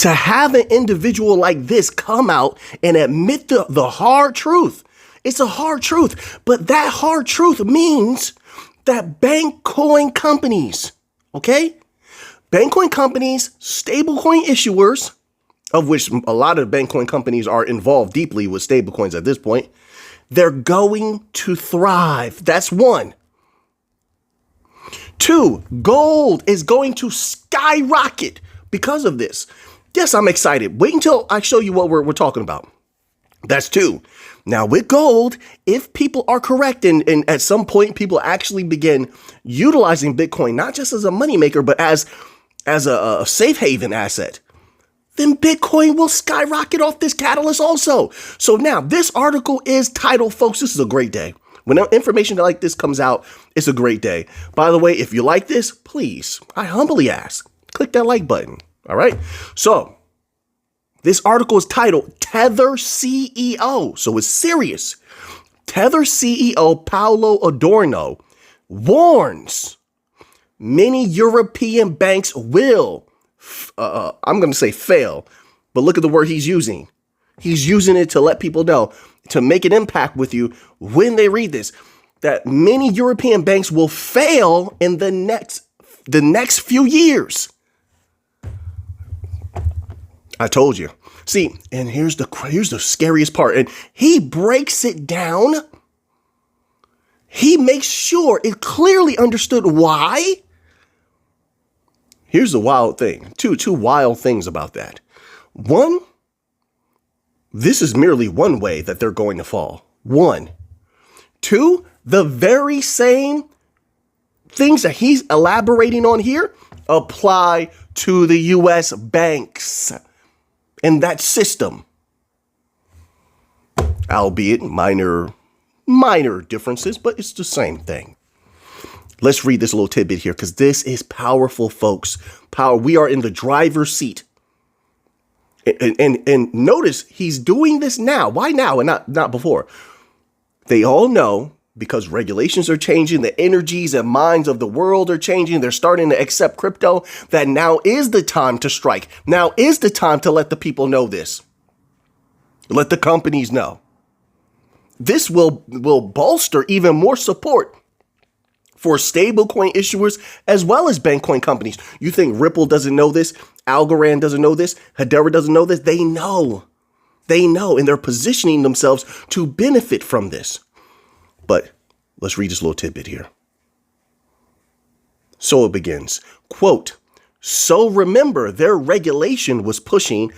To have an individual like this come out and admit the hard truth. It's a hard truth, but that hard truth means that bank coin companies, okay? Bank coin companies, stablecoin issuers, of which a lot of bank coin companies are involved deeply with stablecoins at this point, they're going to thrive. That's one. Two, gold is going to skyrocket because of this. Yes, I'm excited. Wait until I show you what we're talking about. That's two. Now with gold, if people are correct and at some point people actually begin utilizing Bitcoin, not just as a moneymaker, but as a safe haven asset, then Bitcoin will skyrocket off this catalyst also. So now this article is titled, folks, this is a great day. When information like this comes out, it's a great day. By the way, if you like this, please, I humbly ask, click that like button. All right. So this article is titled Tether CEO. So it's serious. Tether CEO Paolo Adorno warns many European banks will, I'm going to say fail, but look at the word he's using. He's using it to let people know, to make an impact with you when they read this, that many European banks will fail in the next few years. I told you. See, and here's the scariest part. And he breaks it down. He makes sure it clearly understood why. Here's the wild thing. Two wild things about that. One, this is merely one way that they're going to fall. One. Two, the very same things that he's elaborating on here apply to the U.S. banks and that system. Albeit minor differences, but it's the same thing. Let's read this little tidbit here because this is powerful, folks. Power. We are in the driver's seat. And notice he's doing this now. Why now and not before? They all know because regulations are changing, the energies and minds of the world are changing. They're starting to accept crypto, that now is the time to strike. Now is the time to let the people know this. Let the companies know. This will bolster even more support for stablecoin issuers as well as bank coin companies. You think Ripple doesn't know this? Algorand doesn't know this? Hedera doesn't know this? They know. They know, and they're positioning themselves to benefit from this. But let's read this little tidbit here. So it begins, quote, so remember their regulation was pushing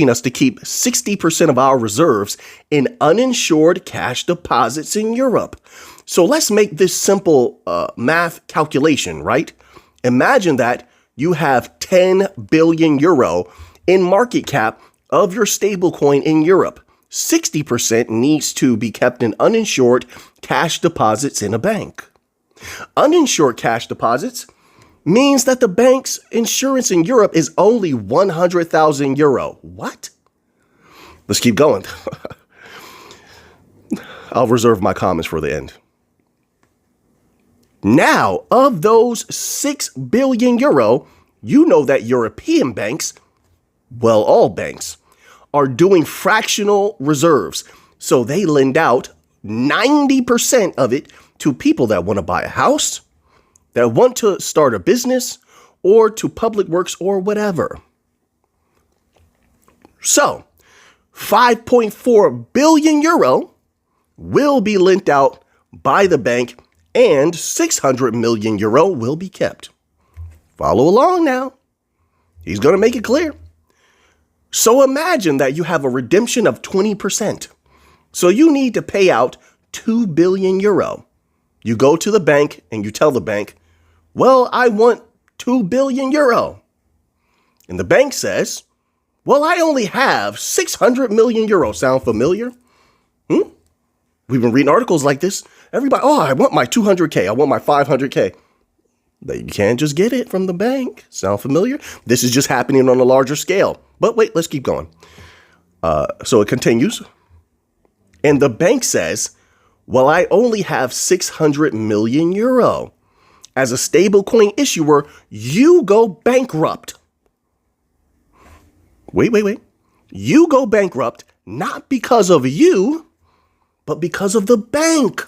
us to keep 60% of our reserves in uninsured cash deposits in Europe. So let's make this simple math calculation, right? Imagine that you have 10 billion euro in market cap of your stablecoin in Europe. 60% needs to be kept in uninsured cash deposits in a bank. Uninsured cash deposits means that the bank's insurance in Europe is only 100,000 euro. What? Let's keep going. I'll reserve my comments for the end. Now, of those 6 billion euro, you know that European banks, well, all banks, are doing fractional reserves. So they lend out 90% of it to people that want to buy a house, that want to start a business, or to public works or whatever. So 5.4 billion euro will be lent out by the bank and 600 million euro will be kept. Follow along now. He's going to make it clear. So imagine that you have a redemption of 20%. So you need to pay out 2 billion euro. You go to the bank and you tell the bank, well, I want 2 billion euro. And the bank says, well, I only have 600 million euro. Sound familiar? We've been reading articles like this. Everybody, oh, I want my 200K. I want my 500K. But you can't just get it from the bank. Sound familiar? This is just happening on a larger scale. But wait, let's keep going. So it continues. And the bank says, well, I only have 600 million euro. As a stablecoin issuer, you go bankrupt. Wait. You go bankrupt, not because of you, but because of the bank.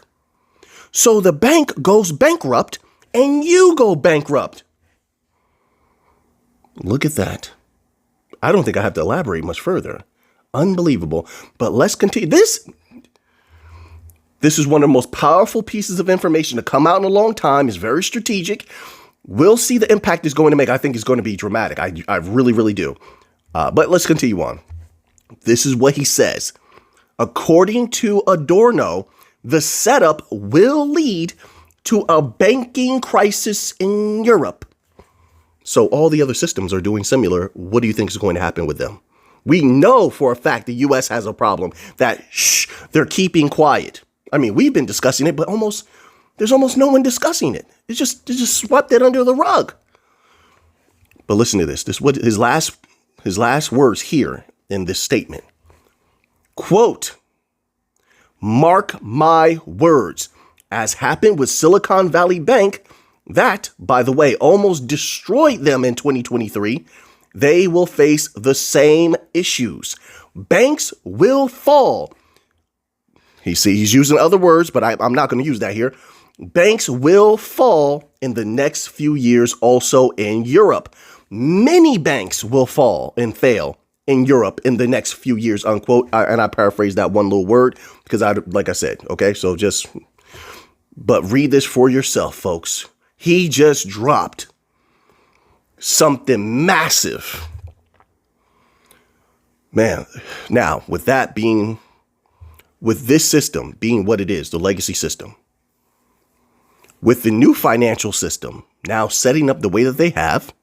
So the bank goes bankrupt and you go bankrupt. Look at that. I don't think I have to elaborate much further. Unbelievable. But let's continue. This is one of the most powerful pieces of information to come out in a long time. It's very strategic. We'll see the impact it's going to make. I think it's going to be dramatic. I really, really do. But let's continue on. This is what he says. According to Adorno, the setup will lead to a banking crisis in Europe. So all the other systems are doing similar. What do you think is going to happen with them? We know for a fact the U.S. has a problem that they're keeping quiet. I mean, we've been discussing it, but there's almost no one discussing it. They just swept it under the rug. But listen to this. This is what his last words here in this statement. Quote, mark my words, as happened with Silicon Valley Bank, that, by the way, almost destroyed them in 2023. They will face the same issues. Banks will fall. He's using other words, but I'm not going to use that here. Banks will fall in the next few years also in Europe. Many banks will fall and fail in Europe in the next few years, unquote. And I paraphrase that one little word because like I said, okay, so but read this for yourself, folks. He just dropped something massive. Man, now with this system being what it is, the legacy system, with the new financial system now setting up the way that they have,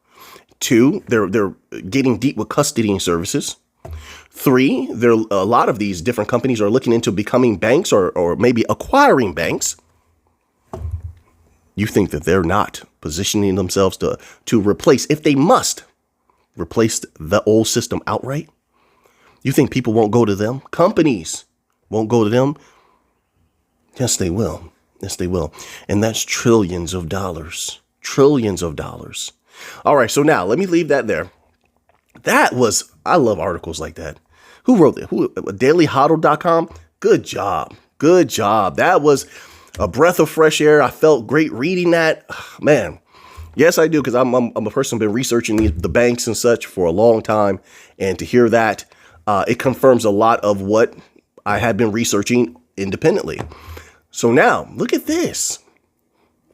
2, they're getting deep with custody services. 3, a lot of these different companies are looking into becoming banks or maybe acquiring banks. You think that they're not positioning themselves to replace, if they must, replace the old system outright? You think people won't go to them? Companies won't go to them? Yes, they will. Yes, they will. And that's trillions of dollars. Trillions of dollars. All right, so now let me leave that there. I love articles like that. Who wrote it? dailyhodl.com? Good job. Good job. That was a breath of fresh air. I felt great reading that. Man, yes, I do, because I'm a person who's been researching the banks and such for a long time. And to hear that, it confirms a lot of what I had been researching independently. So now, look at this.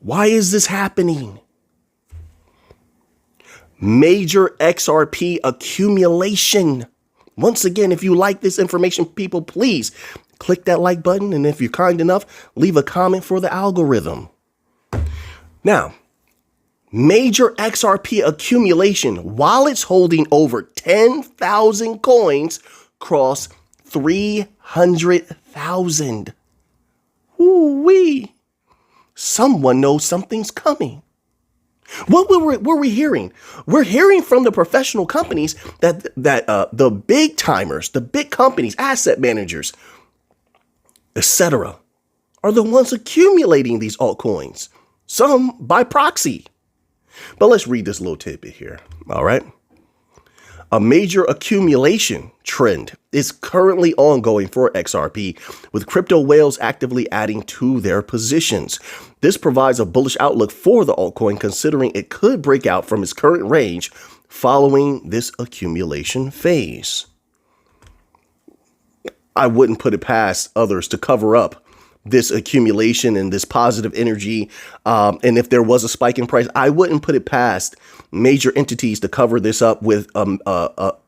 Why is this happening? Major XRP accumulation. Once again, if you like this information, people, please click that like button. And if you're kind enough, leave a comment for the algorithm. Now, major XRP accumulation, while it's holding over 10,000 coins, cross 300,000. Ooh-wee. Someone knows something's coming. What were we hearing? We're hearing from the professional companies that the big timers, the big companies, asset managers, etc., are the ones accumulating these altcoins, some by proxy. But let's read this little tidbit here. All right. A major accumulation trend is currently ongoing for XRP, with crypto whales actively adding to their positions. This provides a bullish outlook for the altcoin, considering it could break out from its current range following this accumulation phase. I wouldn't put it past others to cover up this accumulation and this positive energy. And if there was a spike in price, I wouldn't put it past major entities to cover this up with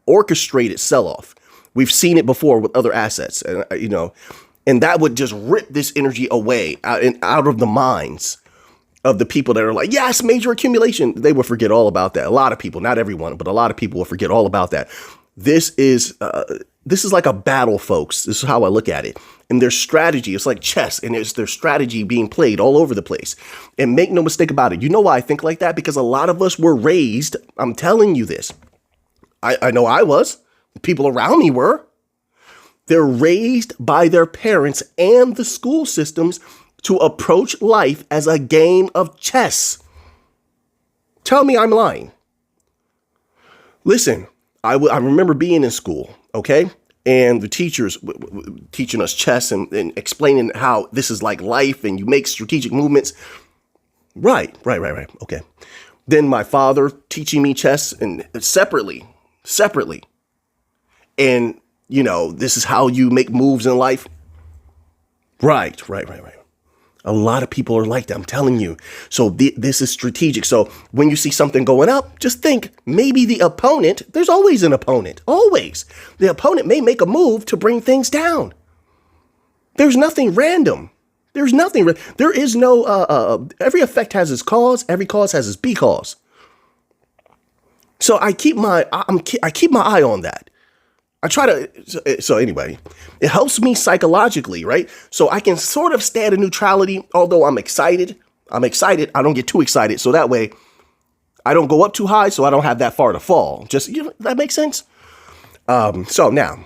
orchestrated sell-off. We've seen it before with other assets, and that would just rip this energy away out of the minds of the people that are like, yes, major accumulation. They will forget all about that. A lot of people, not everyone, but a lot of people will forget all about that. This is like a battle, folks. This is how I look at it. And their strategy, it's like chess, and it's their strategy being played all over the place. And make no mistake about it. You know why I think like that? Because a lot of us were raised. I'm telling you this. I know I was. People around me were. They're raised by their parents and the school systems to approach life as a game of chess. Tell me I'm lying. Listen, I remember being in school, okay? And the teachers teaching us chess and explaining how this is like life and you make strategic movements. Right. Okay. Then my father teaching me chess and separately. And, this is how you make moves in life. Right. A lot of people are like that. I'm telling you. So this is strategic. So when you see something going up, just think maybe the opponent, there's always an opponent, always. The opponent may make a move to bring things down. There's nothing random. There is no, every effect has its cause. Every cause has its B cause. So I keep my eye on that. I try to, so anyway, it helps me psychologically, right? So I can sort of stay at a neutrality, although I'm excited. I don't get too excited. So that way I don't go up too high. So I don't have that far to fall. Just, that makes sense. So now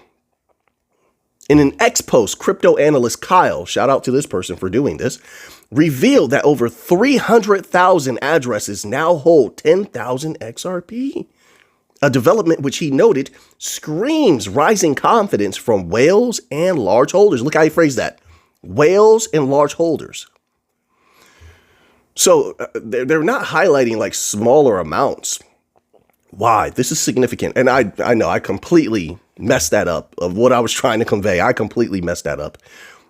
in an X post, crypto analyst Kyle, shout out to this person for doing this, revealed that over 300,000 addresses now hold 10,000 XRP. A development which he noted screams rising confidence from whales and large holders. Look how he phrased that. Whales and large holders. So they're not highlighting like smaller amounts. Why? This is significant. And I know I completely messed that up of what I was trying to convey. I completely messed that up.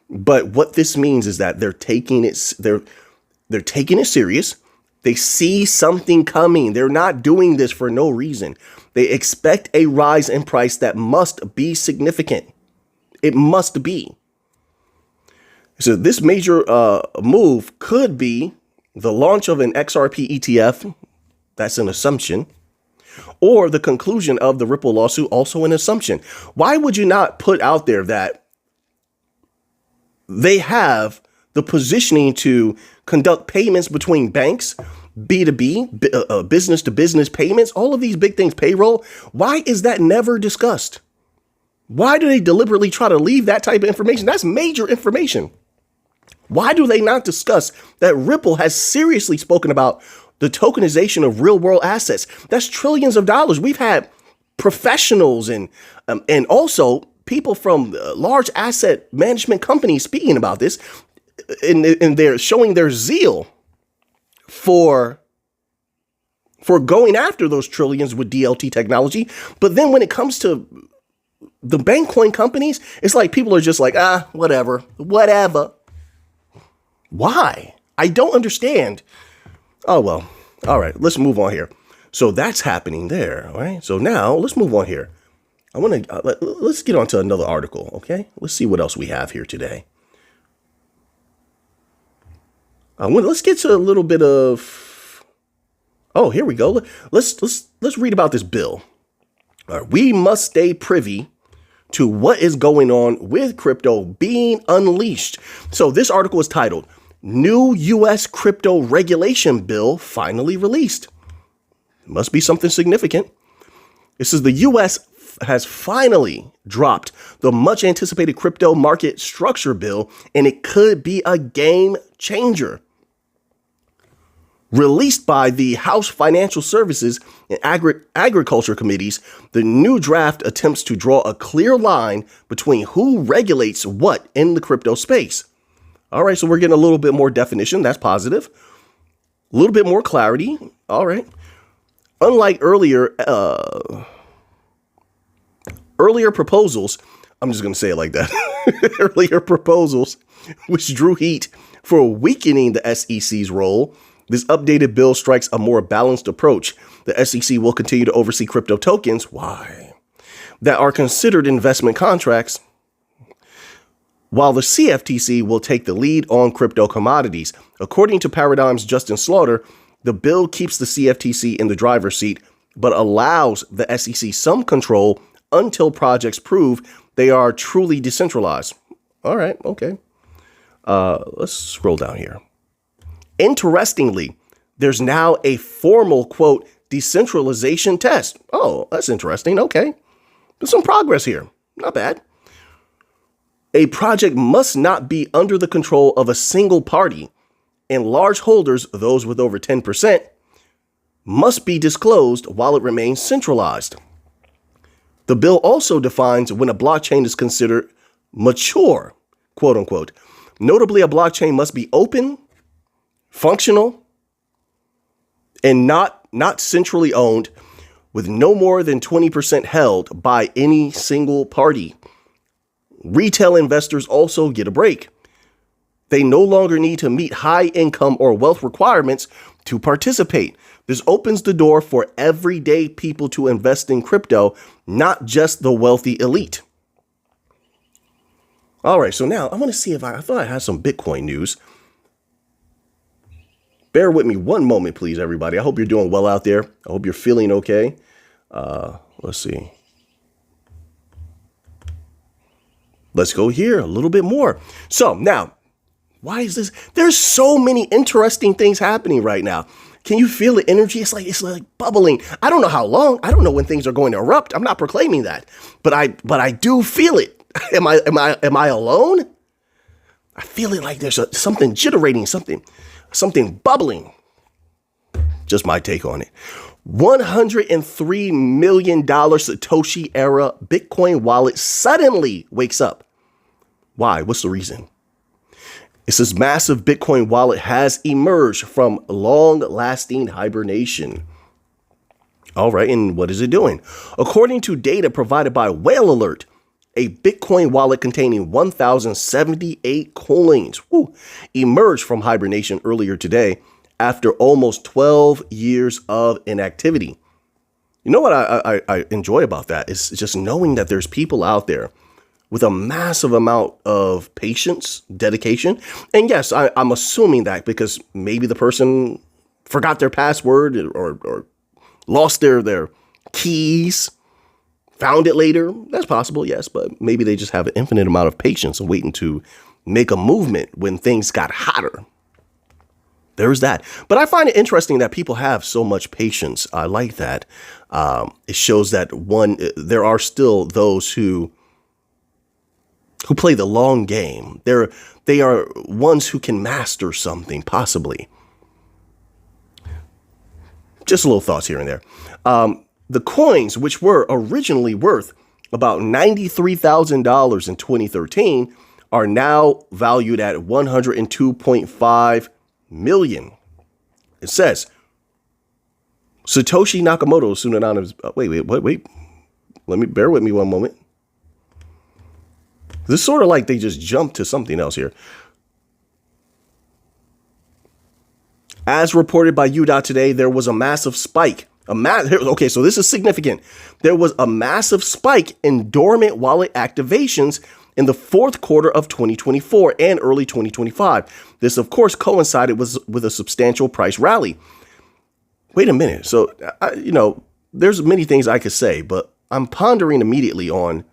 But what this means is that they're taking it serious. They see something coming. They're not doing this for no reason. They expect a rise in price that must be significant. It must be. So this major move could be the launch of an XRP ETF. That's an assumption. Or the conclusion of the Ripple lawsuit, also an assumption. Why would you not put out there that they have the positioning to conduct payments between banks, B2B, business to business payments, all of these big things, payroll? Why is that never discussed? Why do they deliberately try to leave that type of information? That's major information. Why do they not discuss that Ripple has seriously spoken about the tokenization of real world assets? That's trillions of dollars. We've had professionals and also people from large asset management companies speaking about this, and they're showing their zeal for going after those trillions with DLT technology. But then when it comes to the bank coin companies, it's like people are just like, whatever. Why? I don't understand. Oh, well, all right, let's move on here. So that's happening there. All right. So now let's move on here. I want to let's get on to another article. OK, let's see what else we have here today. Let's get to a little bit of. Oh, here we go. Let's read about this bill. All right, we must stay privy to what is going on with crypto being unleashed. So this article is titled "New U.S. Crypto Regulation Bill Finally Released." Must be something significant. This is the U.S. has finally dropped the much anticipated crypto market structure bill, and it could be a game changer. Released by the House Financial Services and Agriculture Committees, the new draft attempts to draw a clear line between who regulates what in the crypto space. All right, so we're getting a little bit more definition. That's positive. A little bit more clarity. All right. Unlike earlier proposals, I'm just going to say it like that, earlier proposals, which drew heat for weakening the SEC's role, this updated bill strikes a more balanced approach. The SEC will continue to oversee crypto tokens. Why? That are considered investment contracts, while the CFTC will take the lead on crypto commodities. According to Paradigm's Justin Slaughter, the bill keeps the CFTC in the driver's seat, but allows the SEC some control until projects prove they are truly decentralized. All right, okay. Let's scroll down here. Interestingly, there's now a formal, quote, decentralization test. Oh, that's interesting. Okay. There's some progress here. Not bad. A project must not be under the control of a single party, and large holders, those with over 10%, must be disclosed while it remains centralized. The bill also defines when a blockchain is considered mature, quote unquote. Notably, a blockchain must be open, functional, and not centrally owned, with no more than 20% held by any single party. Retail investors also get a break. They no longer need to meet high income or wealth requirements to participate. This opens the door for everyday people to invest in crypto, not just the wealthy elite. All right, so now I want to see if I thought I had some Bitcoin news. Bear with me one moment, please, everybody. I hope you're doing well out there. I hope you're feeling okay. Let's see. Let's go here a little bit more. So now, why is this? There's so many interesting things happening right now. Can you feel the energy? It's like bubbling. I don't know how long. I don't know when things are going to erupt. I'm not proclaiming that, but I do feel it. Am I alone? I feel it like there's something jitterating, something bubbling. Just my take on it. $103 million Satoshi era Bitcoin wallet suddenly wakes up. Why? What's the reason? It says massive Bitcoin wallet has emerged from long-lasting hibernation. All right, and what is it doing? According to data provided by Whale Alert, a Bitcoin wallet containing 1,078 coins emerged from hibernation earlier today after almost 12 years of inactivity. You know what I enjoy about that is just knowing that there's people out there with a massive amount of patience, dedication. And yes, I'm assuming that because maybe the person forgot their password or lost their keys, found it later. That's possible, yes, but maybe they just have an infinite amount of patience and waiting to make a movement when things got hotter. There's that. But I find it interesting that people have so much patience. I like that. It shows that there are still those who play the long game. They are ones who can master something, possibly. Just little thoughts here and there. The coins, which were originally worth about $93,000 in 2013, are now valued at $102.5 million. It says Satoshi Nakamoto, soon anonymous. Wait. Bear with me one moment. This is sort of like they just jumped to something else here. As reported by U.Today, there was a massive spike. Okay, so this is significant. There was a massive spike in dormant wallet activations in the fourth quarter of 2024 and early 2025. This, of course, coincided with a substantial price rally. Wait a minute. So, there's many things I could say, but I'm pondering immediately on,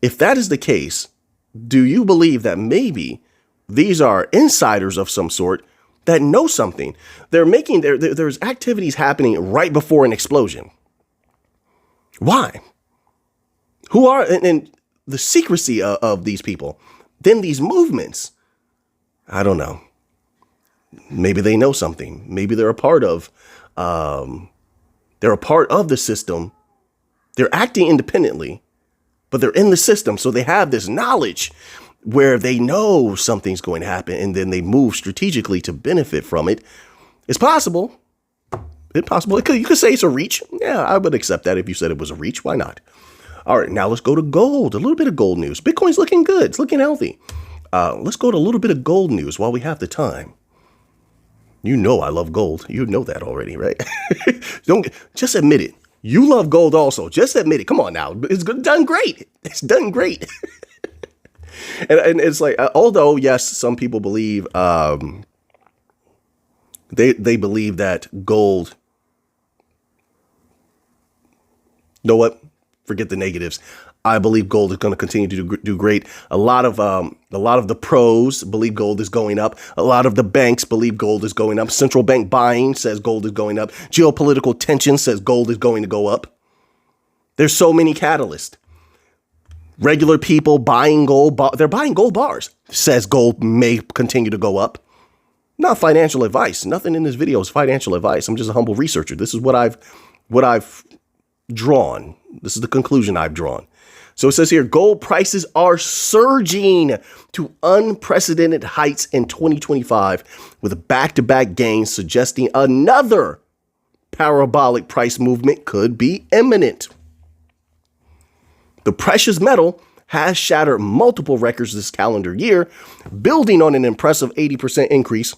if that is the case, do you believe that maybe these are insiders of some sort that know something? They're making there's activities happening right before an explosion. Why? Who are, and the secrecy of these people, then these movements, I don't know. Maybe they know something. Maybe they're a part of the system. They're acting independently, but they're in the system. So they have this knowledge where they know something's going to happen and then they move strategically to benefit from it. It's possible. It's possible. You could say it's a reach. Yeah, I would accept that if you said it was a reach. Why not? All right, now let's go to gold. A little bit of gold news. Bitcoin's looking good. It's looking healthy. Let's go to a little bit of gold news while we have the time. You know I love gold. You know that already, right? Just admit it. You love gold also. Just admit it. Come on now. It's done great. It's done great. And it's like, although, yes, some people believe they believe that gold. You know what? Forget the negatives. I believe gold is going to continue to do great. A lot of the pros believe gold is going up. A lot of the banks believe gold is going up. Central bank buying says gold is going up. Geopolitical tension says gold is going to go up. There's so many catalysts. Regular people buying gold, they're buying gold bars. Says gold may continue to go up. Not financial advice. Nothing in this video is financial advice. I'm just a humble researcher. This is what I've drawn. This is the conclusion I've drawn. So it says here, gold prices are surging to unprecedented heights in 2025 with back-to-back gains suggesting another parabolic price movement could be imminent. The precious metal has shattered multiple records this calendar year, building on an impressive 80% increase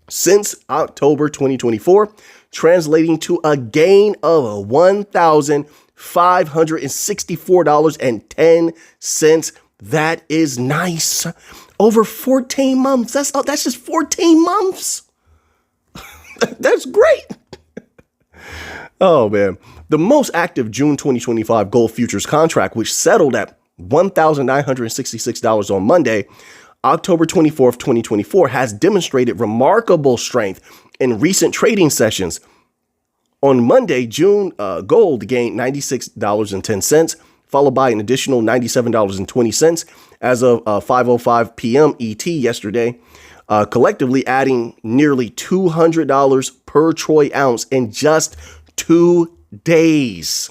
since October 2024, translating to a gain of $1,564.10. That is nice. Over 14 months. That's just 14 months. That's great. Oh, man. The most active June 2025 gold futures contract, which settled at $1,966 on Monday, October 24th, 2024, has demonstrated remarkable strength in recent trading sessions. On Monday, June gold gained $96.10, followed by an additional $97.20 as of 5:05 p.m. ET yesterday, collectively adding nearly $200 per troy ounce in just 2 days.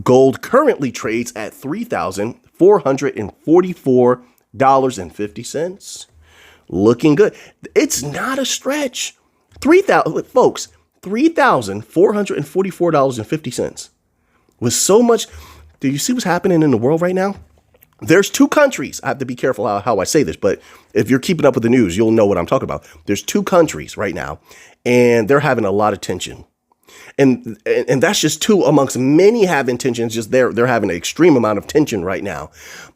Gold currently trades at $3,444.50. Looking good. It's not a stretch. $3,444.50. With so much, do you see what's happening in the world right now? There's 2 countries. I have to be careful how I say this, but if you're keeping up with the news, you'll know what I'm talking about. There's 2 countries right now, and they're having a lot of tension. And that's just 2 amongst many having tensions. Just they're having an extreme amount of tension right now.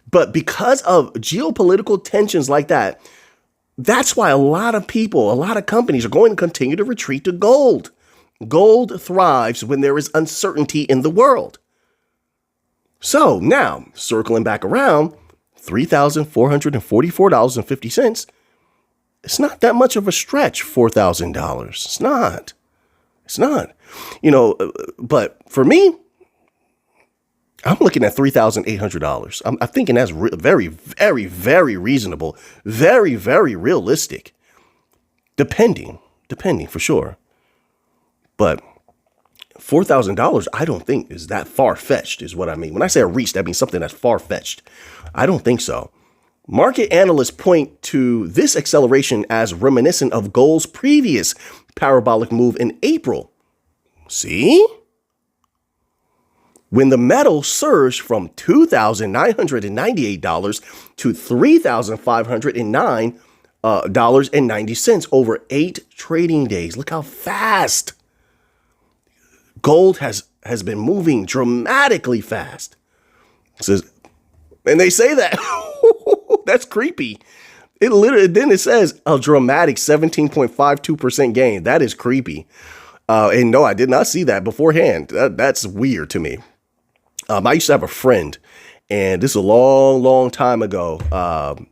But because of geopolitical tensions like that, that's why a lot of people, a lot of companies are going to continue to retreat to gold. Gold thrives when there is uncertainty in the world. So now, circling back around, $3,444.50. It's not that much of a stretch, $4,000. It's not. It's not. But for me, I'm looking at $3,800. I'm thinking that's very, very, very reasonable. Very, very realistic. Depending for sure. But $4,000, I don't think is that far-fetched is what I mean. When I say a reach, that means something that's far-fetched. I don't think so. Market analysts point to this acceleration as reminiscent of gold's previous parabolic move in April. See? When the metal surged from $2,998 to $3,509.90 over 8 trading days. Look how fast. Gold has been moving dramatically fast. And they say that. That's creepy. Then it says a dramatic 17.52% gain. That is creepy. And no, I did not see that beforehand. That's weird to me. I used to have a friend, and this is a long, long time ago. I'm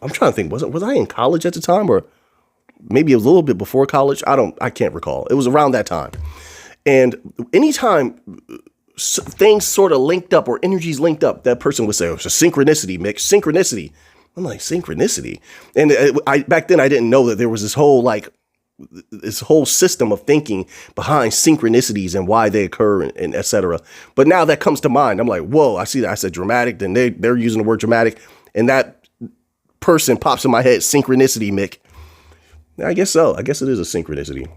trying to think, was I in college at the time, or maybe a little bit before college? I can't recall. It was around that time. And anytime things sort of linked up or energies linked up, that person would say, oh, it's a synchronicity, Mick, synchronicity. I'm like, synchronicity. And back then I didn't know that there was this whole system of thinking behind synchronicities and why they occur and et cetera. But now that comes to mind. I'm like, whoa, I see that. I said dramatic. Then they're using the word dramatic. And that person pops in my head, synchronicity, Mick. I guess so. I guess it is a synchronicity.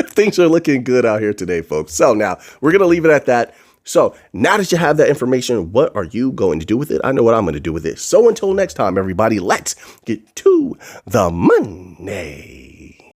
Things are looking good out here today, folks. So now we're going to leave it at that. So now that you have that information, what are you going to do with it? I know what I'm going to do with it. So until next time, everybody, let's get to the money.